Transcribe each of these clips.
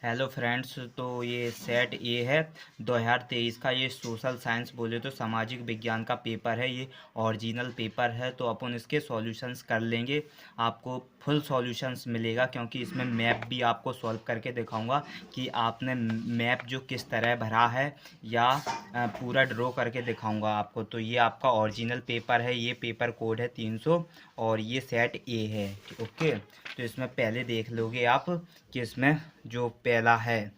Hello friends. तो ये set ए है 2023 का। ये सोशल साइंस बोले तो सामाजिक विज्ञान का पेपर है। ये ओरिजिनल पेपर है, तो अपन इसके सॉल्यूशंस कर लेंगे। आपको फुल सॉल्यूशंस मिलेगा, क्योंकि इसमें मैप भी आपको सॉल्व करके दिखाऊंगा कि आपने मैप जो किस तरह भरा है, या पूरा ड्रॉ करके दिखाऊंगा आपको। तो ये आपका ओरिजिनल पेपर है। ये पेपर कोड है 300 और ये सेट ए है। ओके, तो इसमें पहले देख लोगे आप कि इसमें जो पहला है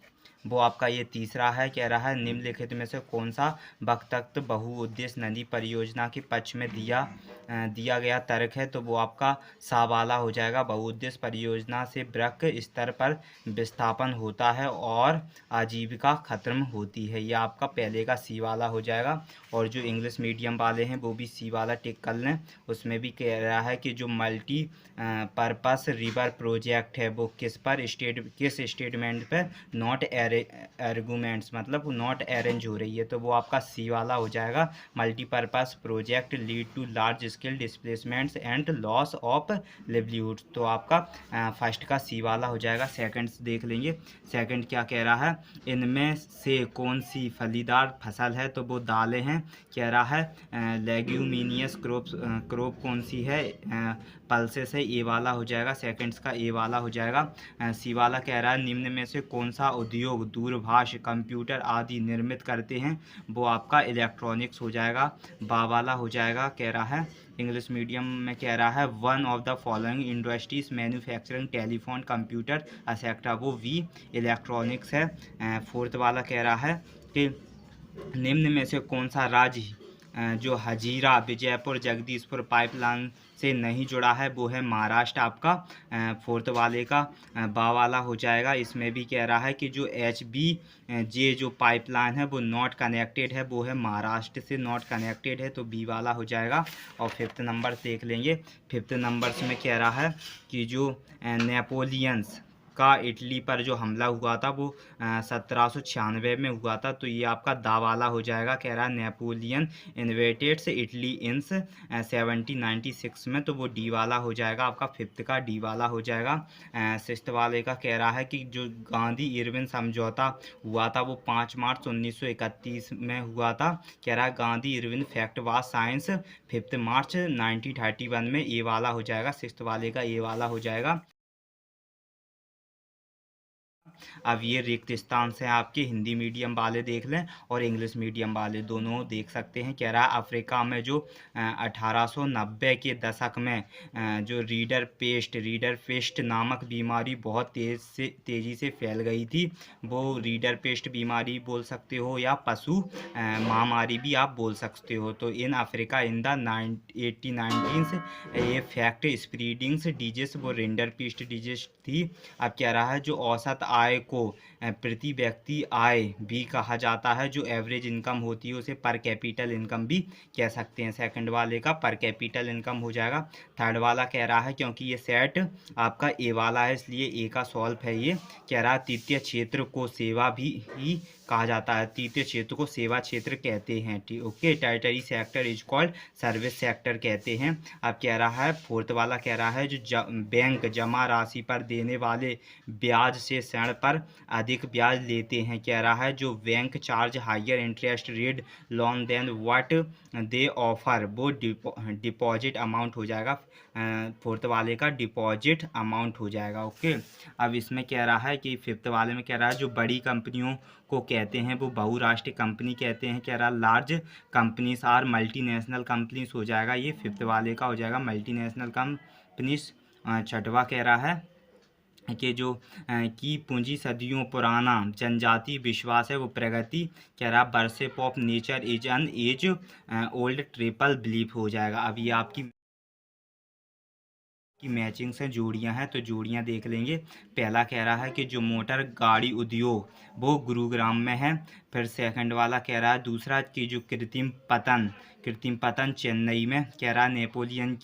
वो आपका ये तीसरा है। कह रहा है निम्नलिखित में से कौन सा वक्तव्य बहुउद्देश्य नदी परियोजना के पक्ष में दिया गया तर्क है। तो वो आपका सा वाला हो जाएगा। बहुउद्देश्य परियोजना से वृक्क स्तर पर विस्थापन होता है और आजीविका खत्म होती है। ये आपका पहले का सी वाला हो जाएगा। और जो इंग्लिश मीडियम वाले हैं वो भी सी वाला टिक कर लें। उसमें भी कह रहा है कि जो मल्टी पर्पस रिवर प्रोजेक्ट है वो किस स्टेटमेंट पर नॉट आर्गूमेंट्स मतलब नॉट अरेंज हो रही है। तो वो आपका सी वाला हो जाएगा। Multipurpose project lead to large scale displacements and loss of livelihood. तो आपका फर्स्ट का सी वाला हो जाएगा। सेकंड देख लेंगे। सेकंड क्या कह रहा है, इनमें से कौन सी फलीदार फसल है। तो वो दालें हैं। कह रहा है लेग्यूमिनियस क्रॉप कौन सी है, पल्सेस है। ए वाला हो जाएगा। सेकंड्स का ए वाला हो जाएगा। सी वाला कह रहा है निम्न में से कौन सा उद्योग दूरभाष कंप्यूटर आदि निर्मित करते हैं। वो आपका इलेक्ट्रॉनिक्स हो जाएगा। बा वाला हो जाएगा। कह रहा है इंग्लिश मीडियम में कह रहा है one of the following industries manufacturing telephone computer etcetera. वो वी इलेक्ट्रॉनिक्स है। फोर्थ वाला कह रहा है कि निम्न में से कौन सा राज्य जो हजीरा विजयपुर जगदीशपुर पाइपलाइन से नहीं जुड़ा है, वो है महाराष्ट्र आपका। फोर्थ वाले का बा वाला हो जाएगा। इसमें भी कह रहा है कि जो HBJ जो पाइपलाइन है वो नॉट कनेक्टेड है, वो है महाराष्ट्र से नॉट कनेक्टेड है। तो बी वाला हो जाएगा। और फिफ्थ नंबर देख लेंगे। फिफ्थ नंबर में कह रहा है कि जो नेपोलियंस का इटली पर जो हमला हुआ था वो 1796 में हुआ था। तो ये आपका दा वाला हो जाएगा। कह रहा है नेपोलियन इन्वेटेड्स इटली इन 1796 में। तो वो डी वाला हो जाएगा। आपका फिफ्थ का डी वाला हो जाएगा। सिक्स्थ वाले का कह रहा है कि जो गांधी इरविन समझौता हुआ था वो 5 मार्च 1931 में हुआ था। कह रहा है Gandhi Irwin fact was science 5 मार्च 1931 में। ए वाला हो जाएगा। सिक्स्थ वाले का ए वाला हो जाएगा। अब ये रिक्त स्थान से आपके हिंदी मीडियम वाले देख लें और इंग्लिश मीडियम वाले दोनों देख सकते हैं। कह रहा है अफ्रीका में जो 1890 के दशक में जो रीडर पेस्ट नामक बीमारी बहुत तेज़ी से फैल गई थी। वो रीडर पेस्ट बीमारी बोल सकते हो या पशु महामारी भी आप बोल सकते हो। तो इन अफ्रीका इन द 1819 ये फैक्ट स्प्रीडिंग्स डिजीज वो रीडर पेस्ट डिजीज थी। अब कह रहा है जो औसत आय को प्रति व्यक्ति आय भी कहा जाता है। जो एवरेज इनकम होती है उसे पर कैपिटल इनकम भी कह सकते हैं। सेकंड वाले का पर कैपिटल इनकम हो जाएगा। थर्ड वाला कह रहा है क्योंकि ये सेट आपका ए वाला है इसलिए ए का सॉल्व है। ये कह रहा है तृतीय क्षेत्र को सेवा भी ही कहा जाता है। तृतीय क्षेत्र को सेवा क्षेत्र कहते हैं। ठीक, okay. Tertiary sector is called service sector कहते हैं। अब कह रहा है फोर्थ वाला कह रहा है जो बैंक जमा राशि पर देने वाले ब्याज से ऋण पर अधिक ब्याज लेते हैं। कह रहा है जो bank charge higher interest rate loan than what they offer वो डिपॉजिट अमाउंट हो जाएगा। फोर्थ वाले का डिपॉजिट अमाउंट हो जाएगा। ओके। अब इसमें कह रहा है कि फिफ्थ वाले में कह रहा है जो बड़ी कंपनियों को कहते हैं वो बहुराष्ट्रीय कंपनी कहते हैं। कह रहा large companies are multinational companies हो जाएगा। ये फिफ्थ वाले का हो जाएगा मल्टीनेशनल कंपनीज। छठवा कह रहा है कि जो की पूंजी सदियों पुराना जनजाति विश्वास है वो प्रगति। कह रहा worship of nature is an age old tribal belief हो जाएगा। अब ये आपकी मैचिंग से जोड़ियां हैं तो जोड़ियां देख लेंगे। पहला कह रहा है कि जो मोटर गाड़ी उद्योग वो गुरुग्राम में है। फिर सेकंड वाला कह रहा है दूसरा कि जो कृत्रिम पतन चेन्नई में। कह रहा है नेपोलियन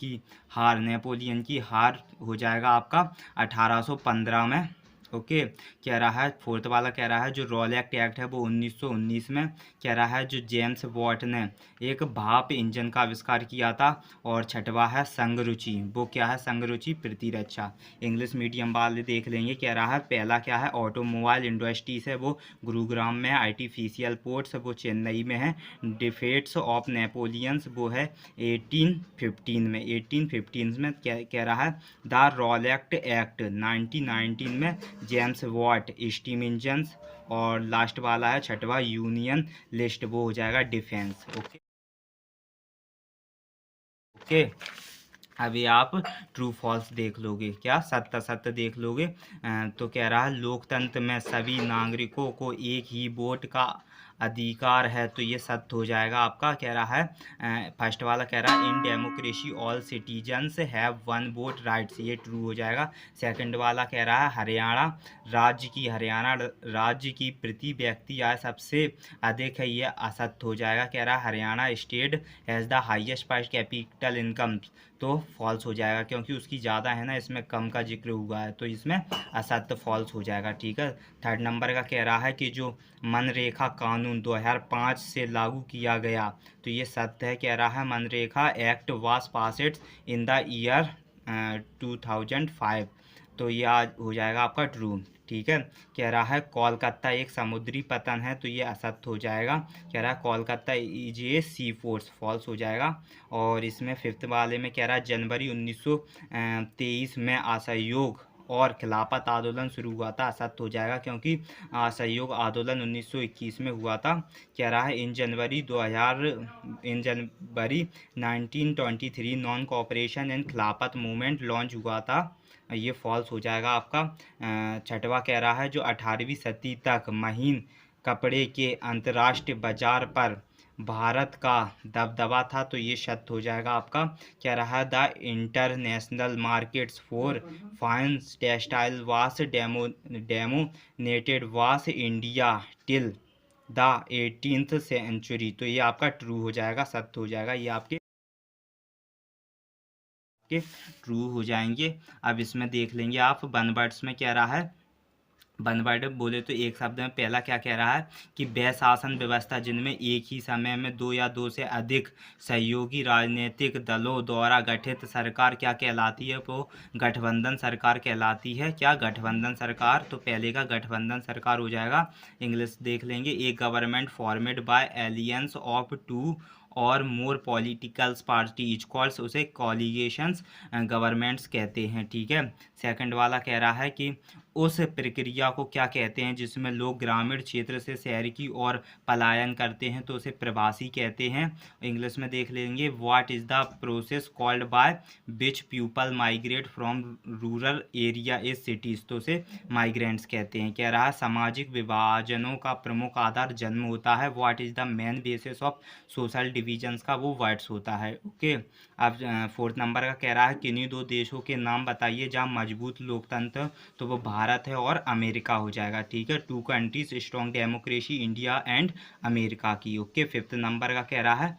की हार हो जाएगा आपका 1815 में। ओके। कह रहा है फोर्थ वाला, कह रहा है जो रॉलेट एक्ट है वो 1919 में, कह रहा है जो जेम्स वॉट ने एक भाप इंजन का आविष्कार किया था। और छठवा है संगरुचि, वो क्या है संगरुचि प्रतिरक्षा। इंग्लिश मीडियम वाले देख लेंगे। कह रहा है पहला क्या है ऑटोमोबाइल इंडस्ट्रीज है वो गुरुग्राम में है, आर्टिफिशियल पोर्ट्स वो चेन्नई में है, डिफेट्स ऑफ नेपोलियंस वो है 1815 में, 1815 में। क्या कह रहा है द रॉलेट एक्ट 1919 में, जेम्स वॉट स्टीम इंजन्स। और लास्ट वाला है छठवा यूनियन लिस्ट, वो हो जाएगा डिफेंस। Okay okay. अभी आप ट्रू फॉल्स देख लोगे, क्या सत्य सत्य देख लोगे। तो कह रहा है लोकतंत्र में सभी नागरिकों को एक ही वोट का अधिकार है, तो ये सत्य हो जाएगा आपका। कह रहा है फर्स्ट वाला कह रहा है in democracy all citizens have one vote rights, ये ट्रू हो जाएगा। सेकंड वाला कह रहा है हरियाणा राज्य की प्रति व्यक्ति आय सबसे अधिक है, ये असत्य हो जाएगा। कह रहा है Haryana state has the highest पर कैपिटल इनकम, तो फॉल्स हो जाएगा क्योंकि उसकी ज़्यादा है ना, इसमें कम का जिक्र हुआ है, तो इसमें असत्य फॉल्स हो जाएगा। ठीक है। थर्ड नंबर का कह रहा है कि जो मनरेगा कानून 2005 से लागू किया गया, तो ये सत्य है। कह रहा है MNREGA act was passed in the year 2005, तो ये आज हो जाएगा आपका ट्रू। ठीक है। कह रहा है कोलकाता एक समुद्री पतन है, तो ये असत्य हो जाएगा। कह रहा है Kolkata is a sea force, false हो जाएगा। और इसमें फिफ्थ वाले में कह रहा है जनवरी 1923 में असहयोग और खिलाफत आंदोलन शुरू हुआ था, असत्य हो जाएगा क्योंकि असहयोग आंदोलन 1921 में हुआ था। कह रहा है इन जनवरी 1923 नॉन कोऑपरेशन एंड खिलाफत मूवमेंट लॉन्च हुआ था, ये फॉल्स हो जाएगा आपका। छठवा कह रहा है जो 18वीं सदी तक महीन कपड़े के अंतर्राष्ट्रीय बाजार पर भारत का दबदबा था, तो ये सत्य हो जाएगा आपका। कह रहा है the international markets for fine textile वास डेमोनेटेड वास India till the 18th century, तो ये आपका ट्रू हो जाएगा, सत्य हो जाएगा। ये आपके ट्रू हो जाएंगे। अब इसमें देख लेंगे आप वन वर्ड्स में कह रहा है, वन वर्ड बोले तो एक शब्द में पहला क्या कह रहा है कि वह शासन व्यवस्था जिनमें एक ही समय में दो या दो से अधिक सहयोगी राजनीतिक दलों द्वारा गठित सरकार क्या कहलाती है, वो गठबंधन सरकार कहलाती है। क्या गठबंधन सरकार, तो पहले का गठबंधन सरकार हो जाएगा। इंग्लिश देख लेंगे एक government formed by alliance of two और more political party is calls, उसे कॉलिगेशंस गवर्नमेंट्स कहते हैं। ठीक है। सेकंड वाला कह रहा है कि उस प्रक्रिया को क्या कहते हैं जिसमें लोग ग्रामीण क्षेत्र से शहर की ओर पलायन करते हैं, तो उसे प्रवासी कहते हैं। इंग्लिश में देख लेंगे what is the process called by which people migrate from rural area is cities, तो उसे माइग्रेंट्स कहते हैं। कह रहा है सामाजिक विभाजनों का प्रमुख आधार जन्म होता है, what is the main basis of social divisions का, वो वर्ड्स होता है। ओके। अब फोर्थ नंबर का कह रहा है किन्हीं दो देशों के नाम बताइए जहाँ मजबूत लोकतंत्र, तो वो भारत है और अमेरिका हो जाएगा। ठीक है। Two countries strong democracy, India and America की। ओके। फिफ्थ नंबर का कह रहा है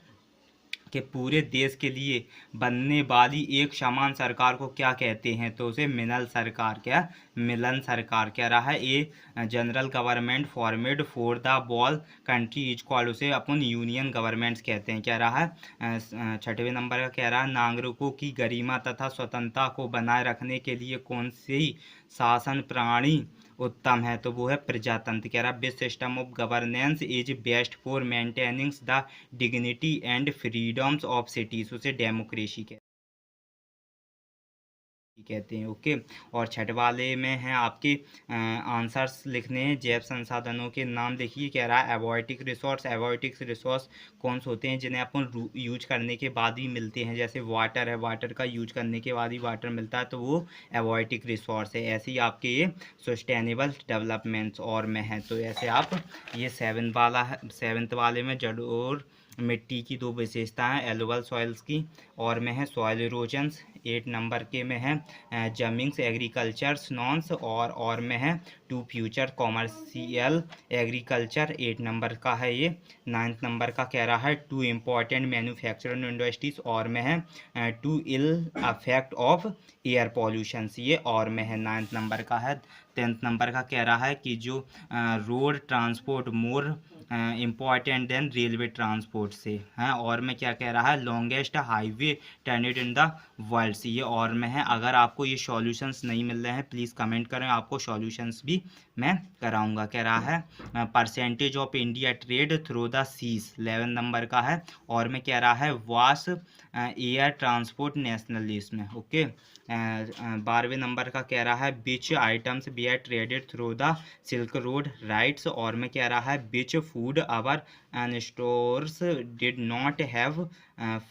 कि पूरे देश के लिए बनने वाली एक समान सरकार को क्या कहते हैं, तो उसे मिलल सरकार, क्या मिलन सरकार। कह रहा है a general government formed for the whole country is called, उसे अपन यूनियन गवर्नमेंट्स कहते हैं। कह रहा है छठवें नंबर का कह रहा है नागरिकों की गरिमा तथा स्वतंत्रता को बनाए रखने के लिए कौन सी शासन प्रणाली उत्तम है, तो वो है प्रजातंत्र। कह रहा है best system of governance is best for maintaining the dignity and freedoms of cities, उसे डेमोक्रेसी कहते हैं। ओके। और छठ वाले में है आपके आंसर्स लिखने हैं। जैव संसाधनों के नाम देखिए। कह रहा है एबॉयटिक रिसोर्स, एबॉयटिक रिसोर्स कौन से होते हैं जिन्हें अपन यूज करने के बाद ही मिलते हैं, जैसे वाटर है, वाटर का यूज करने के बाद ही वाटर मिलता है, तो वो एबॉयटिक रिसोर्स है। ऐसे ही आपके ये सस्टेनेबल डेवलपमेंट्स और में है, तो ऐसे आप ये सेवेंथ वाला है, सेवेंथ वाले में जरूर मिट्टी की 2 विशेषताएं हैं एलुवल सॉइल्स की, और में है सॉइल इरोजन्स। 8 नंबर के में है जमिंग्स एग्रीकल्चर्स नॉन्स, और में है 2 फ्यूचर कॉमर्शियल एग्रीकल्चर। 8 नंबर का है ये। 9th नंबर का कह रहा है 2 इम्पॉर्टेंट मैन्युफैक्चरिंग इंडस्ट्रीज, और में है 2 इल अफेक्ट ऑफ एयर पॉल्यूशन, ये और में है 9th नंबर का है। 10th नंबर का कह रहा है कि जो road transport more important than railway transport से हैं, और में क्या कह रहा है longest highway turned in the world, ये और में है। अगर आपको ये सॉल्यूशंस नहीं मिल रहे हैं प्लीज़ कमेंट करें, आपको सॉल्यूशंस भी मैं कराऊंगा। कह रहा है percentage of India trade through the seas, 11 number का है, और में कह रहा है was air transport nationalism. Okay, 12वें नंबर का कह रहा है which items be are traded through the silk road rights, और में कह रहा है which food our stores did not have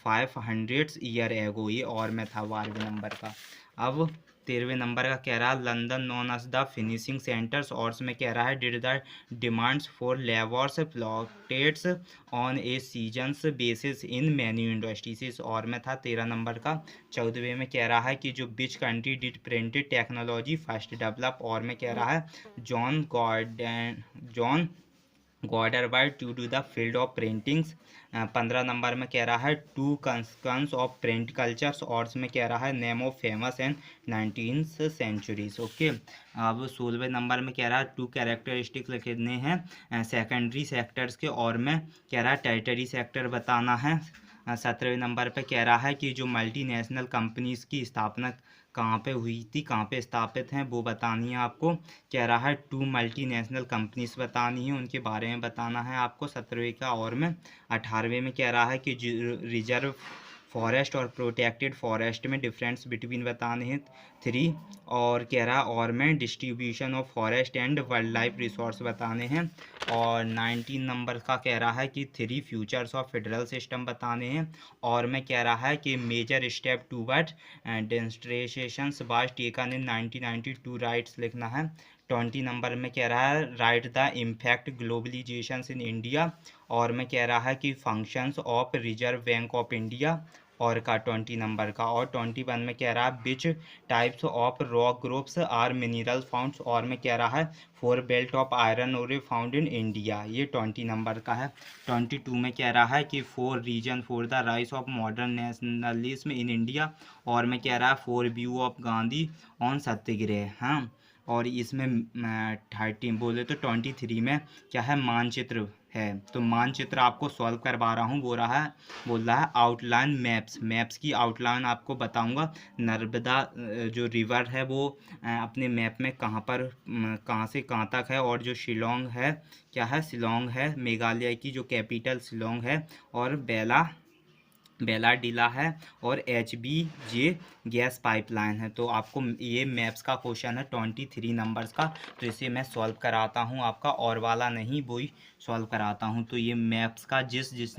500 year ago, ये और में था 12वें नंबर का। अब 13वें नंबर का कह रहा है London known as the finishing centres, और में कह रहा है did the demands for labours fluctuates on a seasons basis in many industries, और में था 13 नंबर का। 14वें में कह रहा है कि जो which country did printed technology first develop, और में कह रहा है John Gutenberg to do the field of printings. 15 number में कह रहा है 2 कंस ऑफ प्रिंट कल्चर्स, और इसमें कह रहा है name of famous and 19th centuries. Okay, अब 16वें नंबर में कह रहा है 2 कैरेक्टरिस्टिक लिखने हैं सेकेंडरी सेक्टर्स के, और में कह रहा है टेरिटरी सेक्टर बताना है। 17वें नंबर पे कह रहा है कि जो मल्टीनेशनल कंपनीज़ की स्थापना कहाँ पे हुई थी, कहाँ पे स्थापित हैं, वो बतानी है आपको। कह रहा है 2 मल्टीनेशनल कंपनीज बतानी है, उनके बारे में बताना है आपको 17वें का। और में 18वें में कह रहा है कि रिजर्व फॉरेस्ट और प्रोटेक्टेड फॉरेस्ट में डिफरेंस बिटवीन बताने हैं 3, और कह रहा और में distribution of forest and wild life resource बताने हैं। और 19 नंबर का कह रहा है कि 3 फ्यूचर्स ऑफ फेडरल सिस्टम बताने हैं, और में कह रहा है कि major step toward decentralisation was taken in 1992 rights लिखना है। 20 नंबर में कह रहा है write the impact globalisation in India, और में कह रहा है कि functions of Reserve Bank of India, और का 20 नंबर का। और 21 में कह रहा है which types of rock groups are mineral founds, और में कह रहा है 4 belt of iron ore found in India, ये 20 नंबर का है। 22 में कह रहा है कि 4 reason for the rise of modern nationalism in India, और में कह रहा है 4 view of Gandhi on satyagraha. हाँ, और इसमें 13 बोले तो 23 में क्या है मानचित्र है, तो मानचित्र आपको सॉल्व करवा रहा हूँ। बोल रहा है आउटलाइन मैप्स की आउटलाइन आपको बताऊंगा। नर्मदा जो रिवर है वो अपने मैप में कहाँ से कहाँ तक है, और जो शिलोंग है क्या है, शिलोंग है मेघालय की जो कैपिटल शिलोंग है, और बेलाडीला है, और HBJ गैस पाइपलाइन है। तो आपको ये मैप्स का क्वेश्चन है 23 नंबर्स का, तो इसे मैं सॉल्व कराता हूँ आपका, और वाला नहीं वही सॉल्व कराता हूँ। तो ये मैप्स का जिस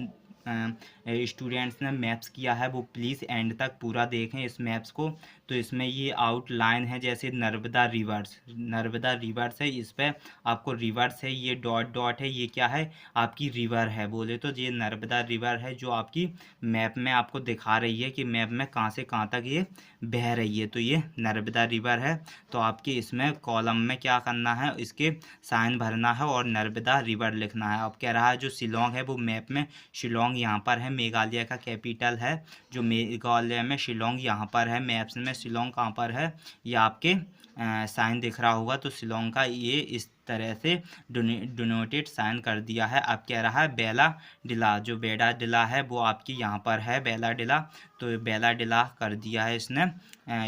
स्टूडेंट्स ने मैप्स किया है वो प्लीज़ एंड तक पूरा देखें इस मैप्स को। तो इसमें ये आउटलाइन है, जैसे नर्मदा रिवर्स है, इस पर आपको रिवर्स है, ये डॉट डॉट है, ये क्या है आपकी रिवर है। बोले तो ये नर्मदा रिवर है जो आपकी मैप में आपको दिखा रही है कि मैप में कहाँ से कहाँ तक ये बह रही है, तो ये नर्मदा रिवर है। तो आपके इसमें कॉलम में क्या करना है, इसके साइन भरना है और नर्मदा रिवर लिखना है। अब कह रहा है जो शिलोंग है वो मैप में शिलोंग यहाँ पर है, मेघालय का कैपिटल है जो मेघालय में शिलोंग यहाँ पर है। मैप्स में शिलोंग कहाँ पर है ये आपके साइन दिख रहा होगा, तो शिलोंग का ये इस तरह से डोनेटेड साइन कर दिया है। अब कह रहा है बेला डिला, जो बेड़ा डिला है वो आपकी यहाँ पर है बेला डिला, तो बेला डिला कर दिया है इसने,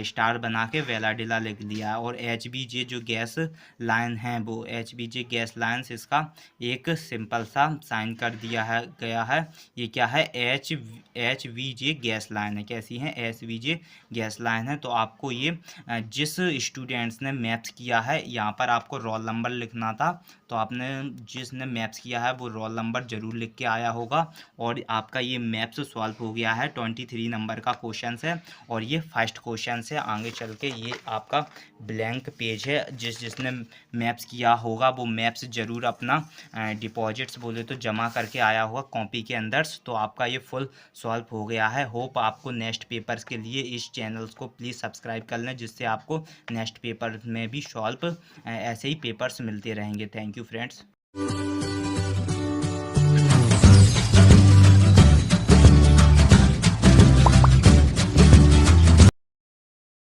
स्टार बना के बेला डिला लिख दिया है। और HBJ जो गैस लाइन है वो HBJ गैस लाइन से इसका एक सिंपल सा साइन कर दिया है गया है। ये क्या है HVJ गैस लाइन है, कैसी है HVJ गैस लाइन है। तो आपको ये जिस स्टूडेंट्स ने मैथ्स किया है यहाँ पर आपको रोल नंबर लिखना था, तो आपने जिसने मैथ्स किया है वो रोल नंबर ज़रूर लिख के आया होगा। और आपका ये मैथ्स सॉल्व हो गया है, 23 नंबर का क्वेश्चन है और ये फर्स्ट क्वेश्चन है। आगे चल के ये आपका ब्लैंक पेज है, जिसने मैथ्स किया होगा वो मैथ्स ज़रूर अपना डिपॉजिट्स बोले तो जमा करके आया होगा कॉपी के अंदर। तो आपका ये फुल सॉल्व हो गया है। होप आपको नेक्स्ट पेपर्स के लिए इस चैनल को प्लीज़ सब्सक्राइब कर लें, जिससे आपको नेक्स्ट पेपर में भी सॉल्व ऐसे ही पेपर्स मिलते रहेंगे। Thank you friends.